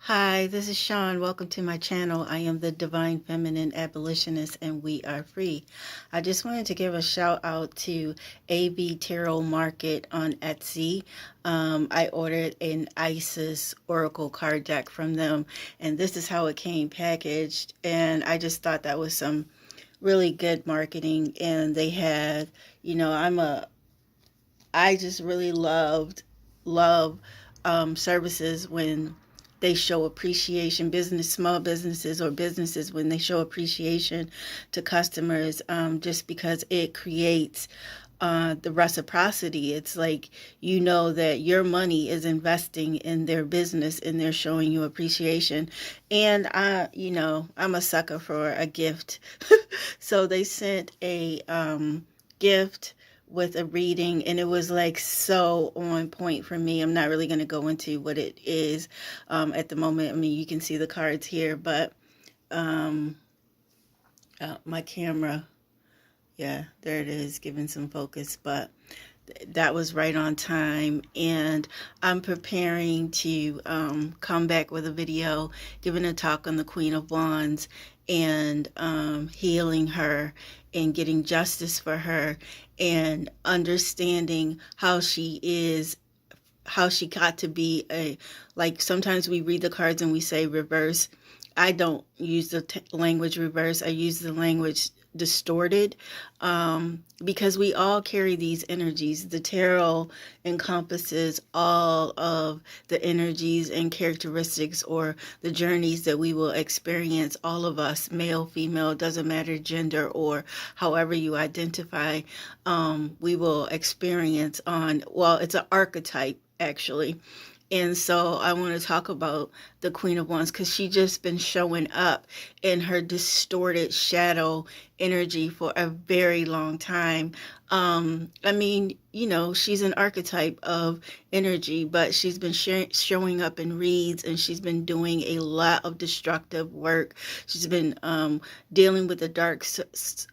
Hi, this is Sean. Welcome to my channel. I am the Divine Feminine Abolitionist and we are free. I just wanted to give a shout out to AB Tarot Market on Etsy. I ordered an Isis Oracle card deck from them and this is how it came packaged, and I just thought that was some really good marketing. And they had, I just really love services when they show appreciation, small businesses or businesses when they show appreciation to customers, just because it creates the reciprocity. It's like, that your money is investing in their business and they're showing you appreciation. And I'm a sucker for a gift. So they sent a gift with a reading, and it was like so on point for me. I'm not really going to go into what it is at the moment. I mean, you can see the cards here, but um, my camera, yeah, there it is, giving some focus, but that was right on time. And I'm preparing to come back with a video giving a talk on the Queen of Wands and healing her and getting justice for her and understanding how she got to be like, sometimes we read the cards and we say reverse. I don't use the language reverse. I use the language distorted, because we all carry these energies. The tarot encompasses all of the energies and characteristics or the journeys that we will experience. All of us, male, female, doesn't matter gender or however you identify, we will experience it's an archetype actually. And so I want to talk about the Queen of Wands because she's just been showing up in her distorted shadow energy for a very long time. I mean, she's an archetype of energy, but she's been showing up in reads, and she's been doing a lot of destructive work. She's been dealing with the dark sciences.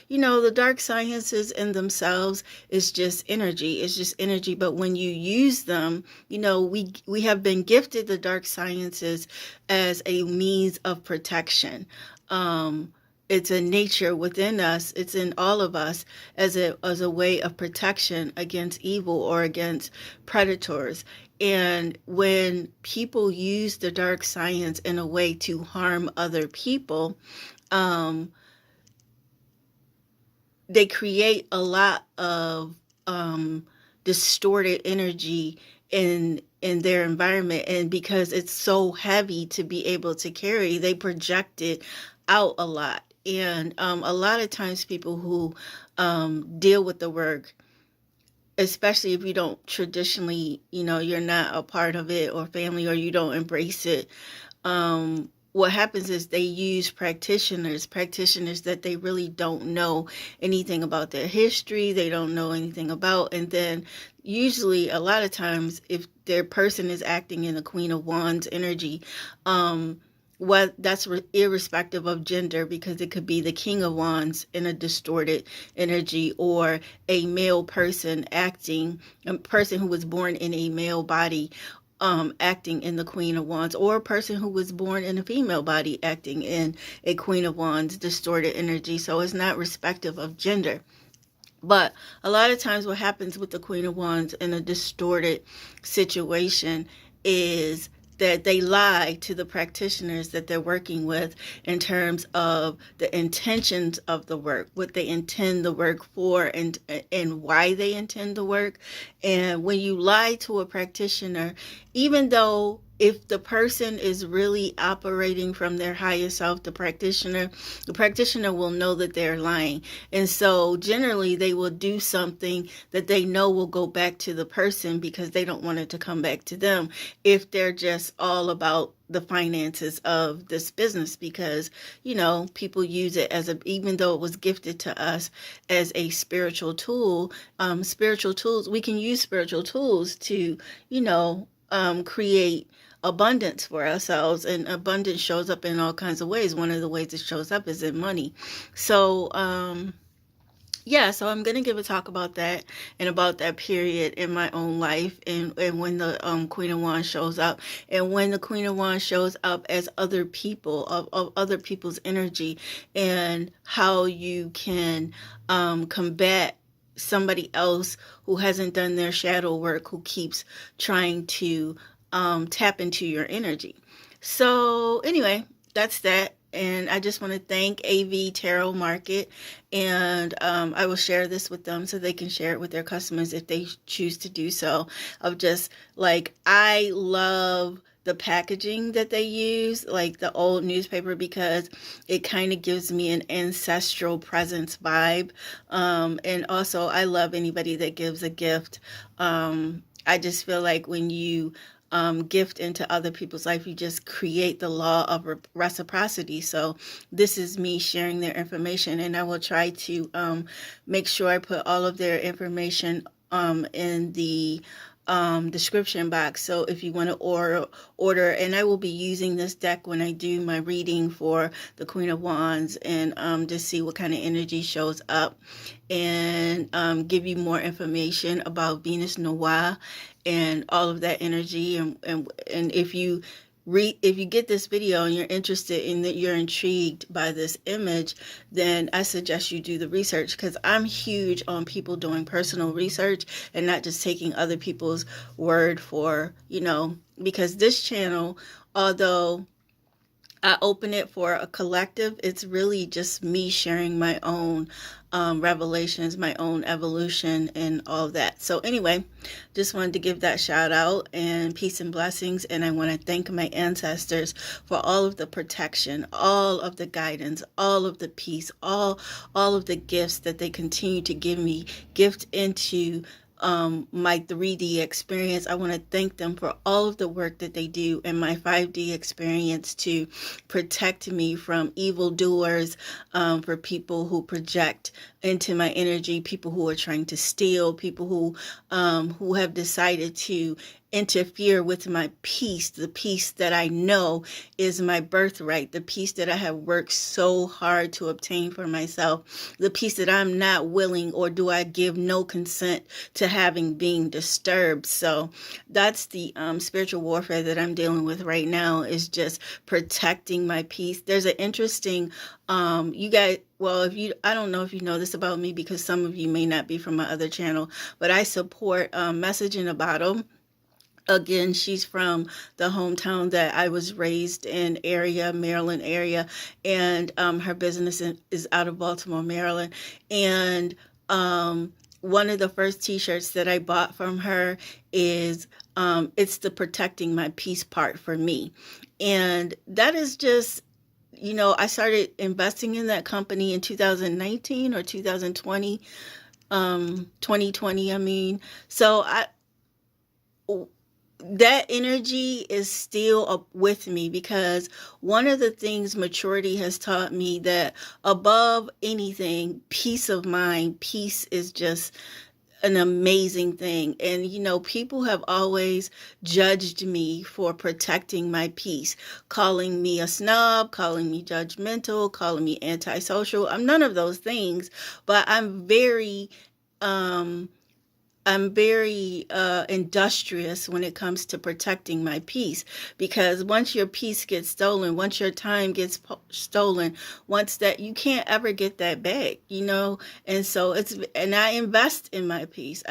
The dark sciences in themselves is just energy. It's just energy. But when you use them, we have been gifted the dark sciences as a means of protection. It's a nature within us. It's in all of us as a way of protection against evil or against predators. And when people use the dark science in a way to harm other people, they create a lot of distorted energy in their environment. And because it's so heavy to be able to carry, they project it out a lot. And a lot of times people who deal with the work, especially if you don't traditionally, you're not a part of it or family, or you don't embrace it, what happens is they use practitioners that they really don't know anything about their history, they don't know anything about. And then usually a lot of times if their person is acting in the Queen of Wands energy, that's irrespective of gender, because it could be the King of Wands in a distorted energy, or a male person acting, a person who was born in a male body acting in the Queen of Wands, or a person who was born in a female body acting in a Queen of Wands distorted energy. So it's not respective of gender. But a lot of times what happens with the Queen of Wands in a distorted situation is that they lie to the practitioners that they're working with in terms of the intentions of the work, what they intend the work for, and why they intend the work. And when you lie to a practitioner, even though if the person is really operating from their highest self, the practitioner will know that they're lying. And so generally they will do something that they know will go back to the person because they don't want it to come back to them, if they're just all about the finances of this business. Because people use it even though it was gifted to us as a spiritual tool. We can use spiritual tools to create abundance for ourselves, and abundance shows up in all kinds of ways. One of the ways it shows up is in money. So Yeah, so I'm gonna give a talk about that and about that period in my own life, and when the Queen of Wands shows up, and when the Queen of Wands shows up as other people of other people's energy, and how you can combat somebody else who hasn't done their shadow work, who keeps trying to tap into your energy. So anyway, that's that. And I just want to thank AV Tarot Market, and I will share this with them so they can share it with their customers if they choose to do so. Of just like, I love the packaging that they use, like the old newspaper, because it kind of gives me an ancestral presence vibe. And also, I love anybody that gives a gift. I just feel like when you gift into other people's life, you just create the law of reciprocity. So this is me sharing their information, and I will try to make sure I put all of their information in the description box. So if you want to order, and I will be using this deck when I do my reading for the Queen of Wands, and just see what kind of energy shows up, and give you more information about Venus Noire and all of that energy. And if you get this video and you're interested in that, you're intrigued by this image, then I suggest you do the research, because I'm huge on people doing personal research and not just taking other people's word for, because this channel, although I open it for a collective, it's really just me sharing my own revelations, my own evolution, and all that. So anyway, just wanted to give that shout out, and peace and blessings. And I want to thank my ancestors for all of the protection, all of the guidance, all of the peace, all of the gifts that they continue to give me, gift into my 3D experience. I want to thank them for all of the work that they do in my 5D experience to protect me from evildoers, for people who project into my energy, people who are trying to steal, people who have decided to interfere with my peace, the peace that I know is my birthright, the peace that I have worked so hard to obtain for myself, the peace that I'm not willing, or do I give no consent to having being disturbed. So that's the spiritual warfare that I'm dealing with right now, is just protecting my peace. There's an interesting you guys, well, I don't know if you know this about me, because some of you may not be from my other channel, but I support Message in a Bottle. Again, she's from the hometown that I was raised in, Maryland area, and her business is out of Baltimore, Maryland. And one of the first t-shirts that I bought from her is it's the protecting my peace part for me. And that is just, I started investing in that company in 2019 or 2020, 2020, I mean. So that energy is still up with me, because one of the things maturity has taught me, that above anything, peace of mind, peace is just an amazing thing. And people have always judged me for protecting my peace, calling me a snob, calling me judgmental, calling me antisocial. I'm none of those things, but I'm very industrious when it comes to protecting my peace, because once your peace gets stolen, once your time gets stolen, once that, you can't ever get that back, and so and I invest in my peace.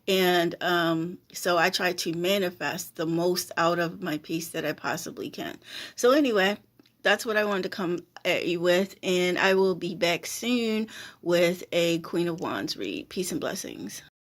And so I try to manifest the most out of my peace that I possibly can. So anyway, that's what I wanted to come at you with, and I will be back soon with a Queen of Wands read. Peace and blessings.